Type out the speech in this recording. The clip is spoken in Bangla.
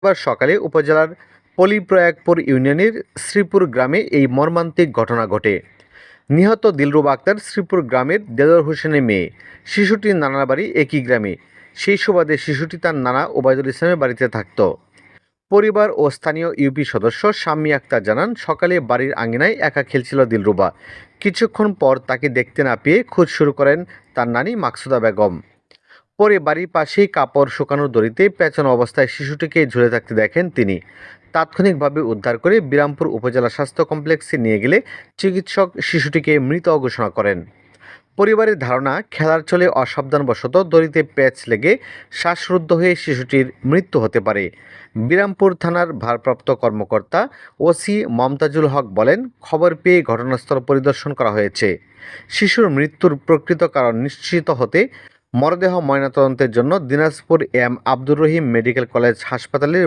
এবার সকালে উপজেলার পলিপ্রয়াগপুর ইউনিয়নের শ্রীপুর গ্রামে এই মর্মান্তিক ঘটনা ঘটে। নিহত দিলরুবা আক্তার শ্রীপুর গ্রামের দেলোয়ার হোসেনের মেয়ে। শিশুটির নানার বাড়ি একই গ্রামে। সেই সুবাদে শিশুটি তার নানা ওবায়দুল ইসলামের বাড়িতে থাকত। পরিবার ও স্থানীয় ইউপি সদস্য শাম্মী আক্তার জানান, সকালে বাড়ির আঙিনায় একা খেলছিল দিলরুবা। কিছুক্ষণ পর তাকে দেখতে না পেয়ে খোঁজ শুরু করেন তার নানি মাকসুদা বেগম। পরে বাড়ির পাশেই কাপড় শুকানোর দড়িতে পেঁচানো অবস্থায় শিশুটিকে ঝুলে থাকতে দেখেন তিনি। তাৎক্ষণিকভাবে উদ্ধার করে বিরামপুর উপজেলা স্বাস্থ্য কমপ্লেক্সে নিয়ে গেলে চিকিৎসক শিশুটিকে মৃত ঘোষণা করেন। পরিবারের ধারণা, খেলার চলে অসাবধানবশত দড়িতে প্যাচ লেগে শ্বাসরুদ্ধ হয়ে শিশুটির মৃত্যু হতে পারে। বিরামপুর থানার ভারপ্রাপ্ত কর্মকর্তা ওসি মমতাজুল হক বলেন, খবর পেয়ে ঘটনাস্থল পরিদর্শন করা হয়েছে। শিশুর মৃত্যুর প্রকৃত কারণ নিশ্চিত হতে মরদেহ ময়নাতদন্তের জন্য Dinajpur M Abdur Rahim medical college হাসপাতালের